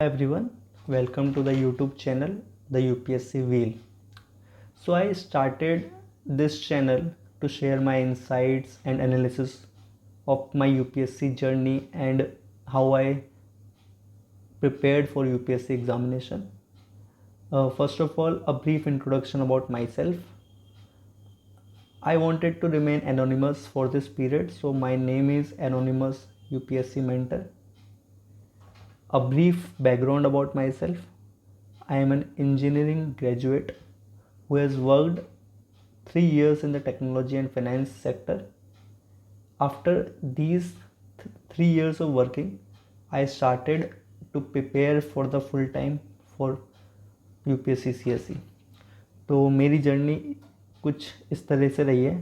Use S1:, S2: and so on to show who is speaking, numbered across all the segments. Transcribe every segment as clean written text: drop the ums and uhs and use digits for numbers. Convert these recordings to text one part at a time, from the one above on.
S1: Everyone, welcome to the YouTube channel, the UPSC Wheel. So I started this channel to share my insights and analysis of my UPSC journey and how I prepared for UPSC examination. First of all, a brief introduction about myself. I wanted to remain anonymous for this period, so my name is Anonymous UPSC Mentor. A brief background about myself. I am an engineering graduate who has worked 3 years in the technology and finance sector. After these 3 years of working, I started to prepare for the full time for UPSC CSE. तो मेरी journey कुछ इस तरह से रही है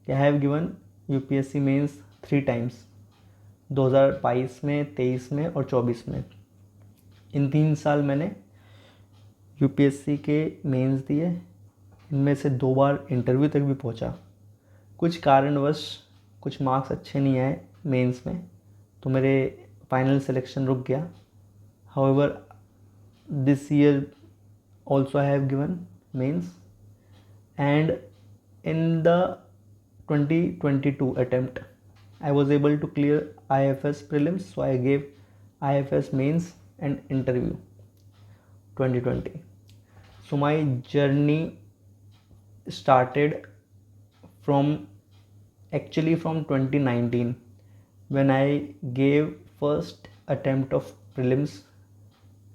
S1: कि I have given UPSC mains 3 times, 2022 में, 23 में और 24 में. इन 3 साल मैंने UPSC के मेंस दिए. इनमें से 2 बार इंटरव्यू तक भी पहुंचा. कुछ कारणवश कुछ मार्क्स अच्छे नहीं आए मेंस में, तो मेरे फाइनल सिलेक्शन रुक गया. However this year also I have given mains, and in the 2022 attempt I was able to clear IFS prelims, so I gave IFS mains and interview 2020. So my journey started from 2019 when I gave first attempt of prelims,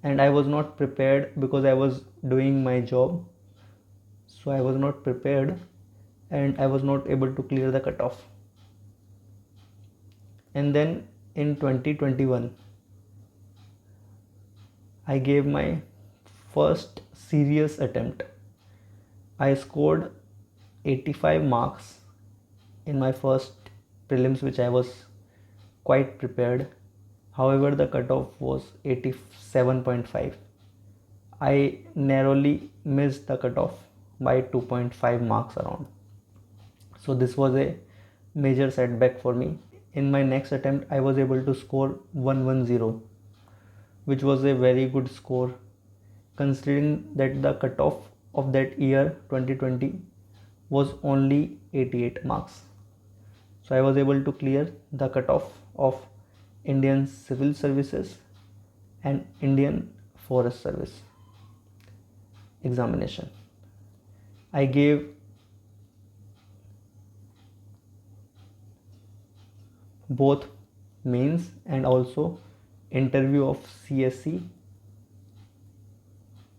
S1: and I was not prepared because I was doing my job, so I was not prepared and I was not able to clear the cutoff. And then in 2021 I gave my first serious attempt. I scored 85 marks in my first prelims, which I was quite prepared. However, the cutoff was 87.5. I narrowly missed the cutoff by 2.5 marks around. So this was a major setback for me. In my next attempt, I was able to score 110, which was a very good score considering that the cutoff of that year 2020 was only 88 marks. So I was able to clear the cutoff of Indian Civil Services and Indian Forest Service examination. I gave both mains and also interview of CSE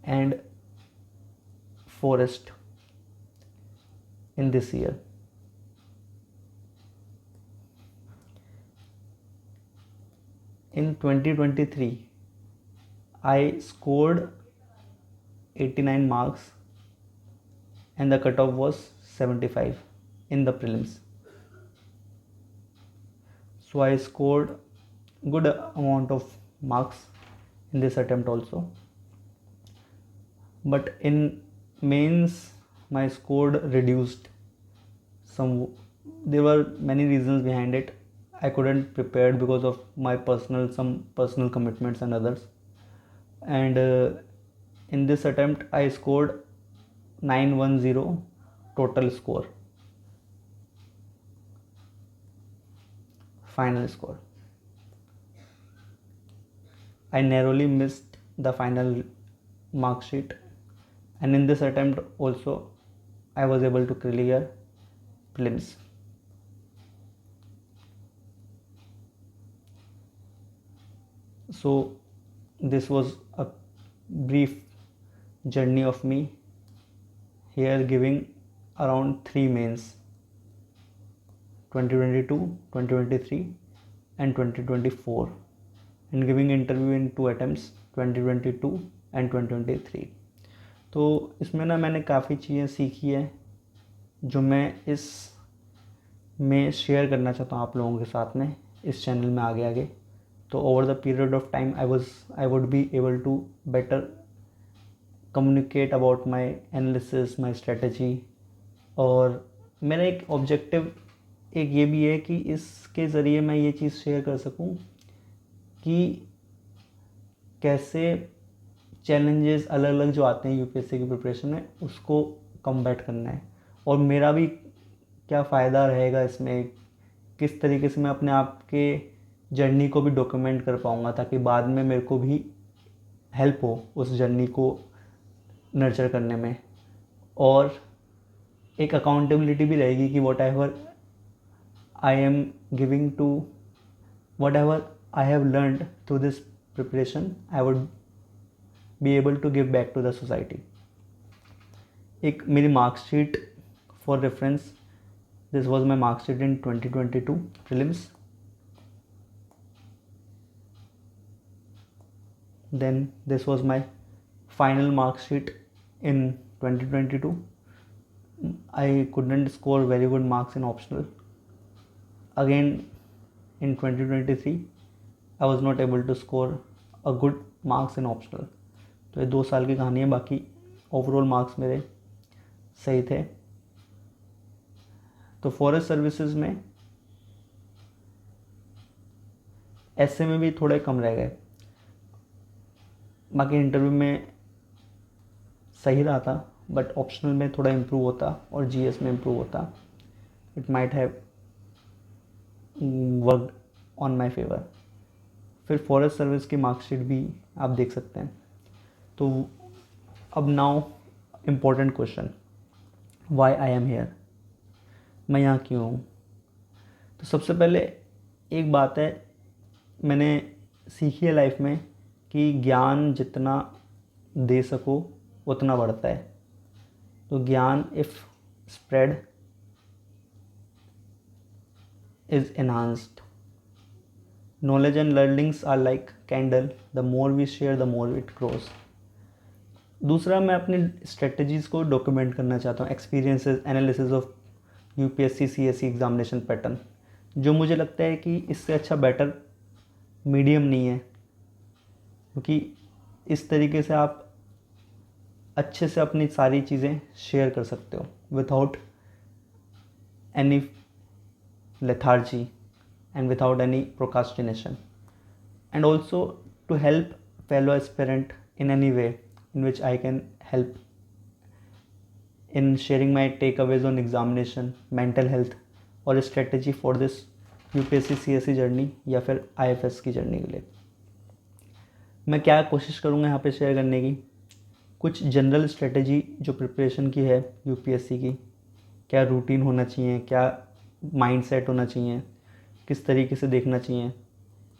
S1: and forest in this year. In 2023 I scored 89 marks and the cutoff was 75 in the prelims. So I scored good amount of marks in this attempt also, but in mains my score reduced some. There were many reasons behind it. I couldn't prepare because of my some personal commitments and others. And in this attempt I scored 910 total score, final score. I narrowly missed the final mark sheet, and in this attempt also I was able to clear prelims. So this was a brief journey of me here, giving around 3 mains: 2022, 2023 and 2024, and giving interview in 2 attempts, 2022 and 2023. तो इसमें ना मैंने काफ़ी चीज़ें सीखी है जो मैं इस में शेयर करना चाहता हूँ आप लोगों के साथ में इस चैनल में आगे. तो over the period of time I would be able to better communicate about my analysis, my strategy. और मेरा एक ऑब्जेक्टिव एक ये भी है कि इसके ज़रिए मैं ये चीज़ शेयर कर सकूं कि कैसे चैलेंजेस अलग अलग जो आते हैं यूपीएससी की प्रिपरेशन में उसको कम्बैट करना है, और मेरा भी क्या फ़ायदा रहेगा इसमें, किस तरीके से मैं अपने आप के जर्नी को भी डॉक्यूमेंट कर पाऊँगा ताकि बाद में मेरे को भी हेल्प हो उस जर्नी को नर्चर करने में। और एक अकाउंटेबिलिटी भी रहेगी कि what I am giving to what I have learned through this preparation I would be able to give back to the society. एक मेरी marksheet for reference, this was my marksheet in 2022 prelims, then this was my final mark sheet in 2022. I couldn't score very good marks in optional. Again in 2023 I was not able to score a good marks in optional. तो ये 2 साल की कहानी है, बाकी overall marks मेरे सही थे। तो फॉरेस्ट सर्विसेज में ऐसे में भी थोड़े कम रह गए, बाकी इंटरव्यू में सही रहा था, बट ऑप्शनल में थोड़ा इम्प्रूव होता और जीएस में इम्प्रूव होता, it might have worked on my favour. फिर फॉरेस्ट सर्विस की मार्कशीट भी आप देख सकते हैं। तो अब now important question, why I am here, मैं यहाँ क्यों हूँ। तो सबसे पहले एक बात है मैंने सीखी है लाइफ में कि ज्ञान जितना दे सको उतना बढ़ता है। तो ज्ञान if spread is enhanced, knowledge and learnings are like candle, the more we share the more it grows. दूसरा, मैं अपनी स्ट्रेटजीज़ को डॉक्यूमेंट करना चाहता हूँ, experiences analysis of UPSC CSC examination pattern. जो मुझे लगता है कि इससे अच्छा बेटर मीडियम नहीं है, क्योंकि इस तरीके से आप अच्छे से अपनी सारी चीज़ें शेयर कर सकते हो without any lethargy and without any procrastination, and also to help fellow aspirant in any way in which I can help in sharing my takeaways on examination, mental health और strategy for this UPSC CSC journey या फिर IFS की journey के लिए। मैं क्या कोशिश करूँगा यहाँ पे शेयर करने की, कुछ जनरल स्ट्रेटजी जो प्रिपरेशन की है यूपीएससी की, क्या रूटीन होना चाहिए, क्या माइंडसेट होना चाहिए, किस तरीके से देखना चाहिए,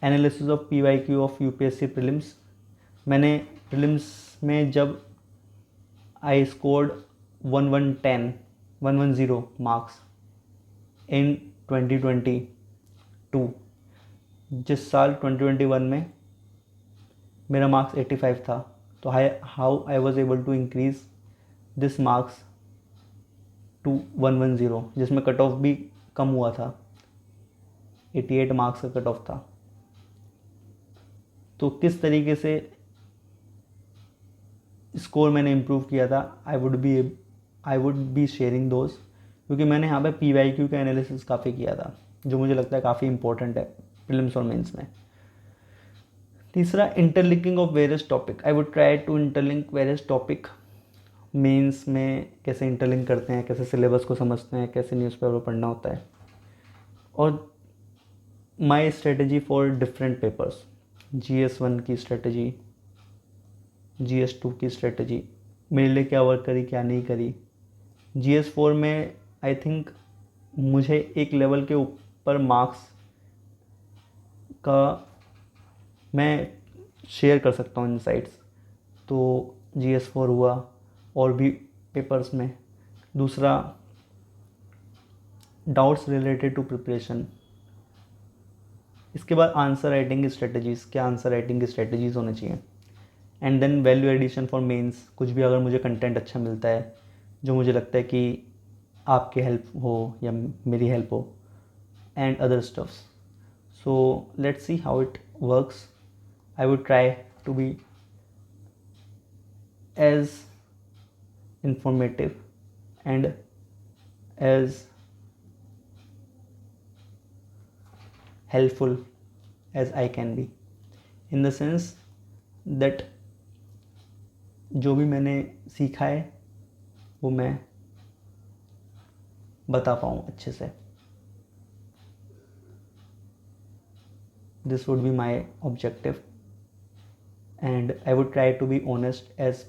S1: analysis of PYQ of UPSC prelims. मैंने प्रीलिम्स में जब आई स्कोर्ड 1110 मार्क्स इन 2022, जिस साल 2021 में मेरा मार्क्स 85 था, तो how I was able to increase this marks to 110, जिसमें कट ऑफ भी कम हुआ था, 88 मार्क्स का कट ऑफ था। तो किस तरीके से स्कोर मैंने इम्प्रूव किया था, आई वुड बी शेयरिंग दोज, क्योंकि मैंने यहाँ पे पीवाईक्यू का एनालिसिस काफ़ी किया था, जो मुझे लगता है काफ़ी इंपॉर्टेंट है प्रीलिम्स और मेंस में। तीसरा, interlinking of various topic, I would try to interlink various topic. Mains में कैसे इंटरलिंक करते हैं, कैसे सिलेबस को समझते हैं, कैसे न्यूज़पेपर पढ़ना होता है, और my strategy for different papers, GS1 की स्ट्रेटजी, GS2 की स्ट्रेटजी मेरे लिए क्या वर्क करी क्या नहीं करी। GS4 में आई थिंक मुझे एक लेवल के ऊपर मार्क्स का मैं शेयर कर सकता हूँ इनसाइट्स, तो GS4 हुआ और भी पेपर्स में। दूसरा, डाउट्स रिलेटेड टू प्रिपरेशन। इसके बाद आंसर राइटिंग की स्ट्रेटजीज़, क्या आंसर राइटिंग की स्ट्रेटजीज़ होनी चाहिए। And then value addition for mains, कुछ भी अगर मुझे कंटेंट अच्छा मिलता है जो मुझे लगता है कि आपकी हेल्प हो या मेरी हेल्प हो, and other stuffs. So let's see how it works. I would try to be as informative and as helpful as I can be, in the sense that जो भी मैंने सीखा है वो मैं बता पाऊँ अच्छे से. This would be my objective, and I would try to be honest as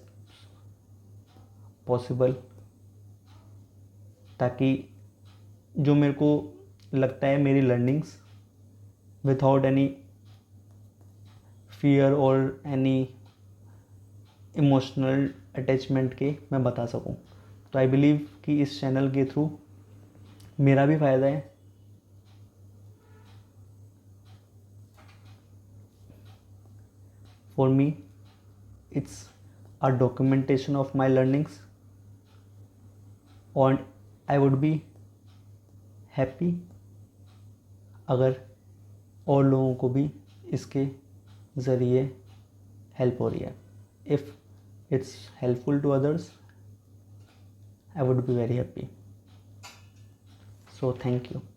S1: possible, ताकि जो मेरे को लगता है मेरी लर्निंग्स विदाउट एनी फियर और एनी इमोशनल अटैचमेंट के मैं बता सकूं. तो आई बिलीव कि इस चैनल के थ्रू मेरा भी फ़ायदा है. For me, it's a documentation of my learnings, and I would be happy अगर और लोगों को भी इसके ज़रिए हेल्प हो रही है. If it's helpful to others, I would be very happy. So thank you.